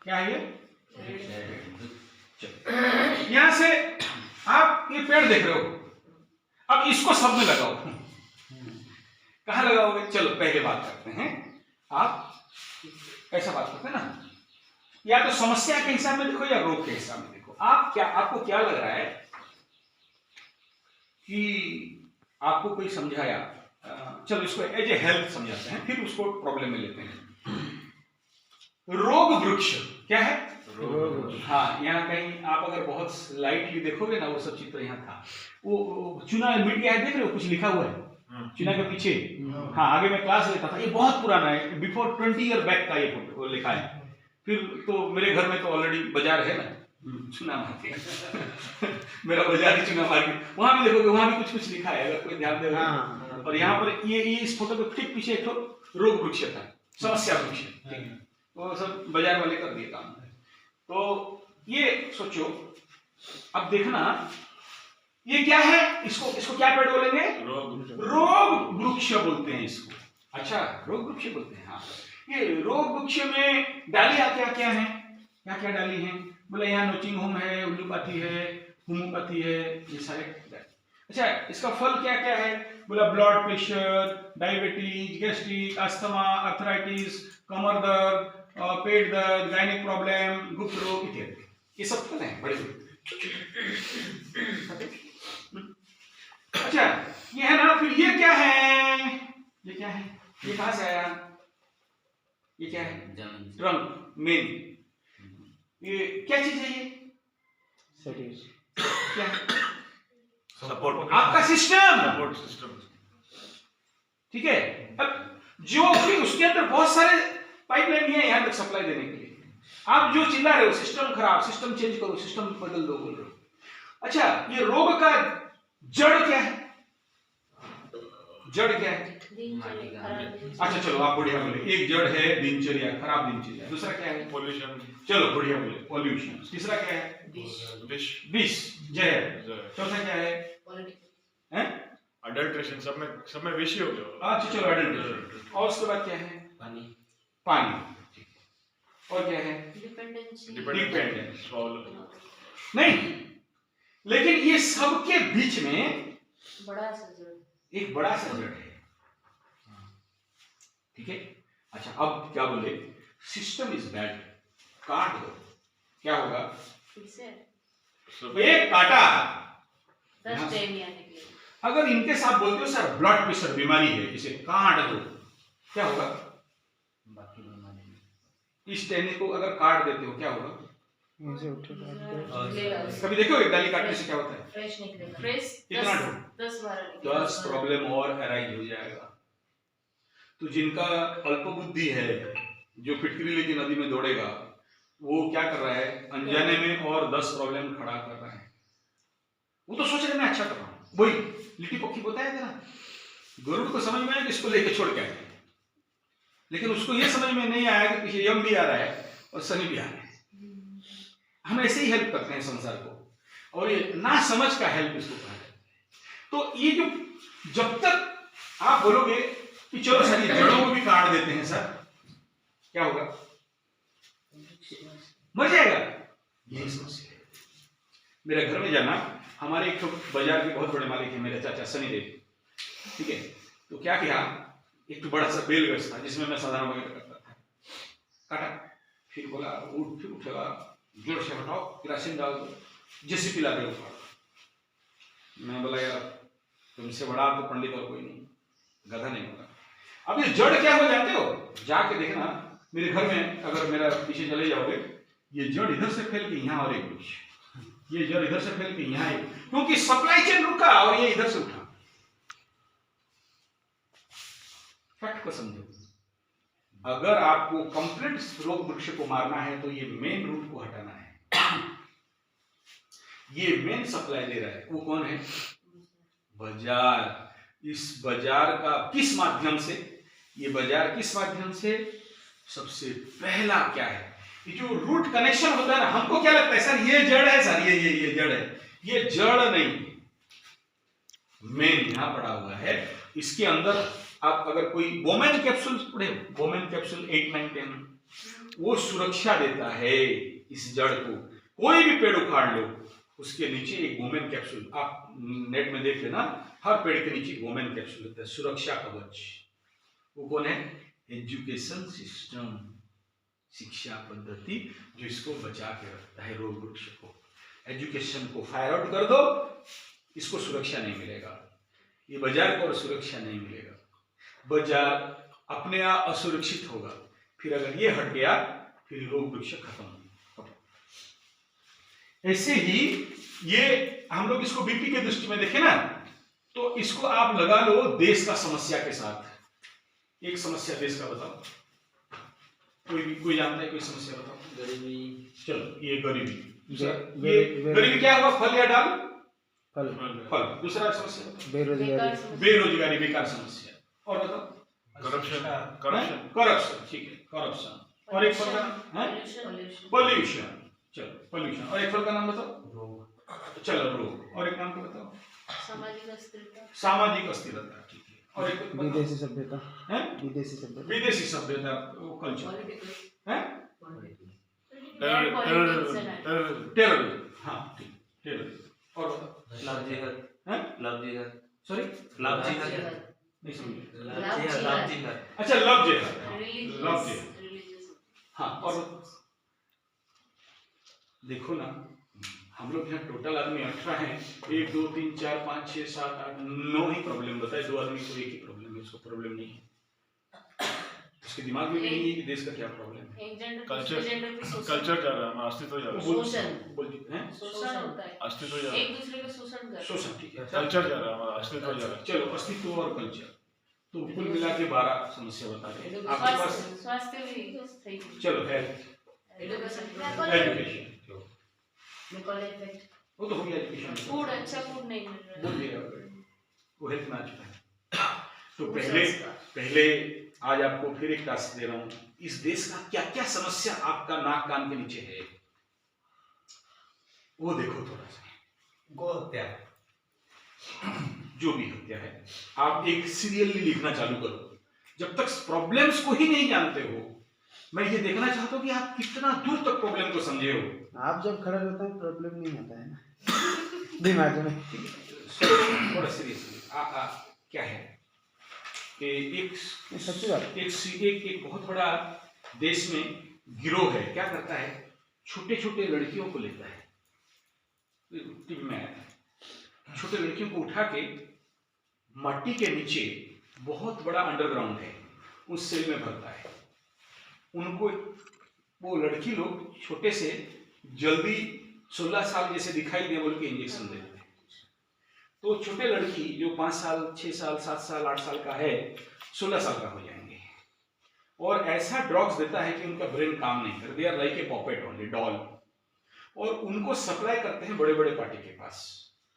क्या है ये? यहां से आप ये पेड़ देख रहे हो, अब इसको सब में लगाओ। कहां लगाओगे? चलो पहले बात करते हैं, आप ऐसा बात करते हैं ना, या तो समस्या के हिसाब में देखो या रोग के हिसाब में देखो। आपको क्या लग रहा है कि आपको कोई समझाया, चलो इसको एज ए हेल्थ समझाते हैं, फिर उसको प्रॉब्लम में लेते हैं। रोग वृक्ष क्या है? हाँ, यहाँ कहीं आप अगर बहुत लाइटली देखोगे ना, वो सब चित्र यहाँ था, वो चुना मिट गया है, देख रहे हो कुछ लिखा हुआ है चुना के पीछे। हाँ, आगे मैं क्लास लेता था, ये बहुत पुराना है, बिफोर 20 ईयर बैक का ये फोटो लिखा है। फिर तो मेरे घर में तो ऑलरेडी बाजार है ना, चुना मार्केट मेरा बाजार ही चुना मार्केट, वहां भी देखोगे वहां भी कुछ कुछ लिखा है, अगर कोई ध्यान देगा। और यहाँ पर ये इस फोटो के ठीक पीछे एक रोग वृक्ष था, समस्या वृक्ष, ठीक है, वो सब बाजार वाले कर दिए काम। तो ये सोचो, अब देखना ये क्या है, इसको क्या पेड़ बोलेंगे? रोग वृक्ष बोलते हैं इसको। अच्छा, रोग वृक्ष बोलते हैं। हाँ, ये रोग वृक्ष में डालियां क्या क्या है, क्या क्या डाली हैं? बोले यहाँ नोचिंग होम है, एलोपैथी है, होम्योपैथी है, ये सारे। अच्छा, इसका फल क्या क्या है? बोला blood pressure, diabetes, gastric, asthma, arthritis, कमर दर्द, पेट दर्द, गायनिक प्रॉब्लम, गुप्त रोग इत्यादि, ये सब फल हैं बड़े। अच्छा, ये है ना, फिर ये क्या है? ये क्या है? ये कहां से आया? ये क्या है? Trunk, main. ये क्या चीज है? ये क्या है? सपोर्ट, आपका सिस्टम, सपोर्ट सिस्टम, ठीक है। अब जो भी उसके अंदर बहुत सारे पाइपलाइन है यहां तक सप्लाई देने के लिए, आप जो चिल्ला रहे हो सिस्टम खराब, सिस्टम चेंज करो, सिस्टम बदल दो बोल रहे हो। अच्छा, ये रोग का जड़ क्या है? जड़ क्या है? अच्छा चलो, आप बढ़िया बोले, एक जड़ है दिनचर्या, खराब दिनचर्या। दूसरा क्या है? पोल्यूशन। चलो बढ़िया बोले, पॉल्यूशन। तीसरा क्या है? विष, जहर। चौथा क्या है? हैं? अडल्ट्रेशन, सब में विष हो गया। अच्छा चलो, अडल्ट्रेशन। और उसके बाद क्या है? पानी। और क्या है? डिपेंडेंस। नहीं, लेकिन ये सबके बीच में एक बड़ा सा जड़ है, ठीक है। अच्छा, अब क्या बोले? सिस्टम इज बैड, काट दो, क्या होगा? एक काटा, अगर इनके साथ बोलते हो सर ब्लड प्रेशर बीमारी है, इसे काट दो, क्या होगा? इस टहनी को अगर काट देते हो क्या होगा? कभी देखो एक डाली काटने से क्या होता है? कितना 10 प्रॉब्लम और अराइज हो जाएगा। तो जिनका अल्प बुद्धि है, जो फिटकरी लेके नदी में दौड़ेगा, वो क्या कर रहा है? अनजाने में और 10 प्रॉब्लम खड़ा कर रहा है। वो तो सोच रहे मैं अच्छा कर रहा हूं, वही लिट्टी पक्की बताया था ना, गरुड़ को समझ में आया कि इसको लेके छोड़ के आए, लेकिन उसको ये समझ में नहीं आया कि पीछे यम भी आ रहा है और शनि भी आ रहा है। हम ऐसे ही हेल्प करते हैं संसार को, और ये ना समझ का हेल्प इसको कहा जाता है। तो ये जो, जब तक आप बोलोगे कि चलो सर ये जड़ों को भी काट देते हैं सर, क्या होगा? मर जाएगा। यही समस्या है। मेरे घर में जाना, हमारे एक बाजार के बहुत बड़े मालिक है मेरे चाचा शनिदेव, ठीक है। तो क्या किया, एक बड़ा सा बेल गछ था जिसमें मैं साधारण वगैरह करता था, काटा, फिर बोला उठ, फिर उठेगा, जोर से हटाओ, किरासिन डाल दो, जेसीपी ला दे उखाड़। मैं बोला यार तुमसे बड़ा तो पंडित और कोई नहीं, गधा नहीं होगा। अब ये जड़ क्या हो जाते हो, जाके देखना मेरे घर में, अगर मेरा पीछे चले जाओगे, ये जड़ इधर से फैल के यहाँ और एक कुछ, ये जड़ इधर से फैल के यहाँ एक, क्योंकि सप्लाई चेन रुका और ये इधर से उठा। फैक्ट को समझो, अगर आपको कंप्लीट रोग वृक्ष को मारना है तो ये मेन रूट को हटाना है। ये मेन सप्लाई दे रहा है, वो कौन है? बाजार। इस बाजार का किस माध्यम से, ये बाजार किस माध्यम से? सबसे पहला क्या है, ये जो रूट कनेक्शन होता है ना, हमको क्या लगता है सर ये जड़ है, सर ये जड़ है, ये जड़ नहीं, मेन यहां पड़ा हुआ है। इसके अंदर आप अगर कोई बोमेन कैप्सूल पढ़े, बोमेन कैप्सूल 8, 9, 10, वो सुरक्षा देता है इस जड़ को। कोई भी पेड़ उखाड़ लो, उसके नीचे एक वोमेन कैप्सूल, आप नेट में देख लेना, हर पेड़ के नीचे वोमेन कैप्सूल होता है, सुरक्षा कवच। वो कौन है? एजुकेशन सिस्टम, शिक्षा पद्धति जो इसको बचा के रखता है, रोग वृक्ष को। एजुकेशन को फायर आउट कर दो, इसको सुरक्षा नहीं मिलेगा, ये बाजार को सुरक्षा नहीं मिलेगा, बाजार अपने आप असुरक्षित होगा। फिर अगर ये हट गया, फिर रोग वृक्ष खत्म। ऐसे ही ये हम लोग इसको बीपी के दृष्टि में देखें ना, तो इसको आप लगा लो देश का समस्या के साथ। एक समस्या देश का बताओ, कोई जानता है? कोई समस्या बताओ। गरीबी। चलो, ये गरीबी। ये गरीबी क्या हुआ? फल या डाल? फल। फल। दूसरा समस्या बेरोजगारी। बेरोजगारी, बेकार समस्या। और बताओ। करप्शन। ठीक है, करप्शन। और एक फल का नाम? पोल्यूशन। चलो, पोल्यूशन। और एक फल का नाम बताओ। चलो, रोग। और एक नाम को बताओ। सामाजिक अस्थिरता। ठीक है। और एक विदेशी सभ्यता। है? विदेशी सभ्यता। विदेशी सभ्यता, वो कल्चर है। टेररिज्म। हाँ, ठीक, टेररिज्म। और बताओ। लव जिहाद। हैं? लव जिहाद। सॉरी, लव जिहाद। नहीं समझे। लव जिहाद। अच्छा, लव जिहाद। लव जिहाद। हाँ, और देखो ना, हम लोग यहाँ टोटल आदमी 18 हैं। 1 2 3 4 5 6 7 8 9 ही प्रॉब्लम बताए। 2 आदमी को एक ही प्रॉब्लम है, उसको प्रॉब्लम नहीं है, उसके दिमाग में भी नहीं है कि देश का क्या प्रॉब्लम है। कल्चर जा रहा है, अस्तित्व जा रहा है, शोषण होता है, अस्तित्व जा रहा है, एक दूसरे का शोषण कर। शोषण। ठीक है, कल्चर जा रहा है, हमारा अस्तित्व जा रहा है। चलो, अस्तित्व और कल्चर, तो कुल मिला के 12 समस्या बता रहे हैं आपके पास। स्वास्थ्य भी सही। चलो, हेल्थ, एजुकेशन, वो तो हो गया एजुकेशन। फूड, अच्छा फूड नहीं मिल रहा है, बोल दिया, वो हेल्थ में आ चुका है। तो पहले आज आपको फिर एक टास्क दे रहा हूं, इस देश का क्या क्या समस्या आपका नाक कान के नीचे है, वो देखो थोड़ा सा। गो हत्या। जो भी हत्या है, आप एक सीरियली लिखना चालू करो। जब तक प्रॉब्लम्स को ही नहीं जानते हो, मैं ये देखना चाहता हूं कि आप कितना दूर तक प्रॉब्लम को समझे हो। आप जब खड़े रहते हैं प्रॉब्लम नहीं आता है ना दिमाग में। थोड़ा सीरियसली क्या है कि एक सच्ची बात। एक बहुत बड़ा देश में गिरोह है, क्या करता है, छोटे छोटे लड़कियों को लेता है, टीवी में आया था, छोटे लड़कियों को उठा के मट्टी के नीचे बहुत बड़ा अंडरग्राउंड है, उस सेल में भरता है। उनको वो लड़की लोग छोटे से जल्दी 16 साल जैसे दिखाई दे बोल के इंजेक्शन देते हैं। तो छोटे लड़की जो 5 साल 6 साल 7 साल 8 साल का है, 16 साल का हो जाएंगे, और ऐसा ड्रग्स देता है कि उनका ब्रेन काम नहीं कर, they are like a puppet only, doll. और उनको सप्लाई करते हैं बड़े बड़े पार्टी के पास।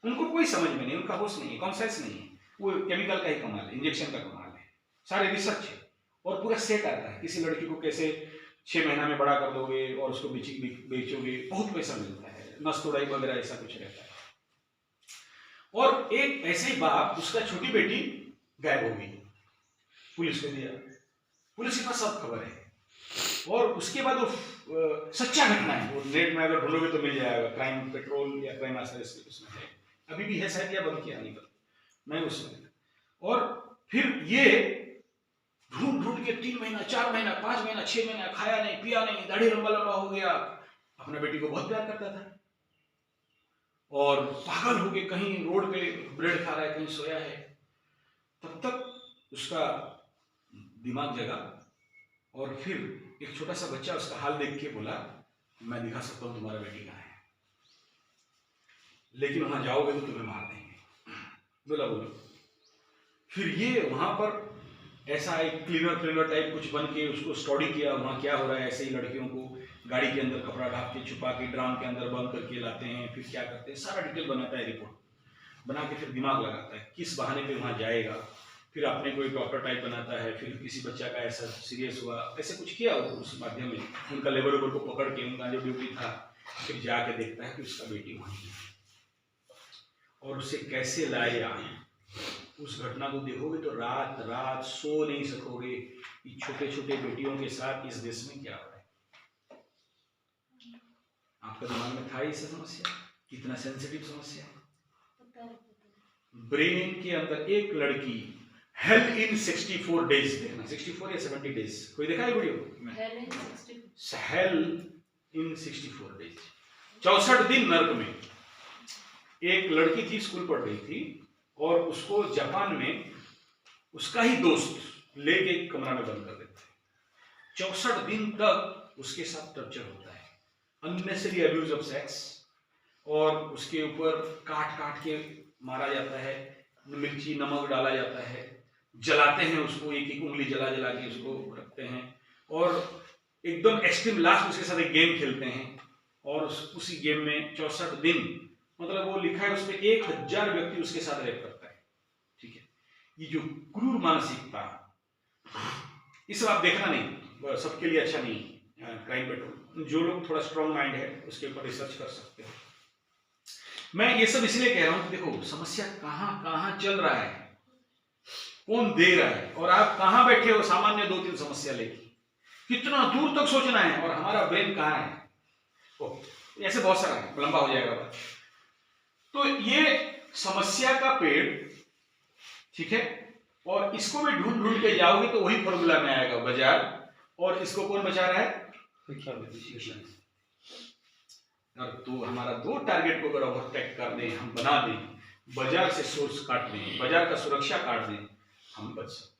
उनको कोई समझ में नहीं, उनका होश नहीं है, कॉन्शियस नहीं है, वो केमिकल का ही कमाल है, इंजेक्शन का कमाल है, सारे रिसर्च है, और पूरा सेट आता है किसी लड़की को कैसे 6 महीना में बड़ा कर दोगे और उसको बेचोगे, बहुत पैसा मिलता है, नस तोड़ाई वगैरह ऐसा कुछ रहता है। और एक ऐसे ही बाप, उसका छोटी बेटी गायब हो गई, पुलिस को दिया, पुलिस के पास सब खबर है, और उसके बाद वो सच्चा घटना है, वो नेट में अगर ढूंढोगे तो मिल जाएगा, क्राइम पेट्रोल या क्राइम आंसर उसमें है, अभी भी है शायद, या बंद किया नहीं पता, मैं उसमें। और फिर ये ढूंढ ढूंढ के 3 महीना 4 महीना 5 महीना 6 महीना खाया नहीं पिया नहीं, दाढ़ी लंबा लंबा हो गया, अपना बेटी को बहुत प्यार करता था, और पागल हो गए, कहीं रोड पे ब्रेड खा रहा है, कहीं सोया है। तब तक उसका दिमाग जगा, और फिर एक छोटा सा बच्चा उसका हाल देख के बोला, मैं दिखा सकता हूं तुम्हारा बेटी कहाँ है, लेकिन वहां जाओगे तो तुम्हें मार देंगे। बोला बोलो। फिर ये वहां पर ऐसा एक क्लीनर टाइप कुछ बन के उसको स्टडी किया, वहां क्या हो रहा है, ऐसे ही लड़कियों को गाड़ी के अंदर कपड़ा ढाक के छुपा के ड्राम के अंदर बंद करके लाते हैं, फिर क्या करते हैं, सारा डिटेल बनाता है, रिपोर्ट बना के फिर दिमाग लगाता है किस बहाने पे वहां जाएगा, फिर अपने कोई डॉक्टर टाइप बनाता है, फिर किसी बच्चा का ऐसा सीरियस हुआ, ऐसे कुछ किया उस माध्यम में, उनका लेबर को पकड़ के उनका जो ड्यूटी था, फिर जाके देखता है कि उसका बेटी वहीं है, और उसे कैसे लाया। उस घटना को देखोगे तो रात रात सो नहीं सकोगे कि छोटे छोटे बेटियों के साथ इस देश में क्या हो रहा है। आपका दिमाग में था इससे समस्या? कितना सेंसिटिव समस्या है। पता है। ब्रेन के अंदर एक लड़की हेल्थ इन 64 डेज, देखना 64 या 70 डेज, कोई देखा है वीडियो? हेल्थ इन 64 डेज, 64 दिन नर्क में। एक लड़की थी, स्कूल पढ़ रही थी, और उसको जापान में उसका ही दोस्त लेके एक कमरा में बंद कर देते हैं। 64 दिन तक उसके साथ टॉर्चर होता है, अननेसेसरी अब्यूज ऑफ सेक्स, और उसके ऊपर काट काट के मारा जाता है, मिर्ची नमक डाला जाता है, जलाते हैं उसको, एक एक उंगली जला जला के उसको रखते हैं, और एकदम एक्सट्रीम लास्ट उसके साथ एक गेम खेलते हैं, और उसी गेम में 64 दिन, मतलब वो लिखा है उसमें 1000 व्यक्ति उसके साथ रेप करता है। ठीक है, ये जो क्रूर मानसिकता, इस आप देखना नहीं, सबके लिए अच्छा नहीं। क्राइम पेट्रोल, जो लोग थोड़ा स्ट्रॉन्ग माइंड है उसके ऊपर रिसर्च कर सकते हो। मैं ये सब इसलिए कह रहा हूं कि देखो समस्या कहां कहां चल रहा है, कौन दे रहा है, और आप कहां बैठे हो सामान्य 2-3 समस्या लेके, कितना दूर तक सोचना है, और हमारा ब्रेन कहां है। ऐसे बहुत सारा है, लंबा हो जाएगा बात। तो ये समस्या का पेड़, ठीक है, और इसको भी ढूंढ ढूंढ के जाओगे तो वही फॉर्मूला में आएगा बाजार, और इसको कौन बचा रहा है? शिक्षा। और तो हमारा 2 टारगेट को अगर ओवरटेक कर दें, हम बना दें, बाजार से सोर्स काट दें, बाजार का सुरक्षा काट दें, हम बच सकते हैं।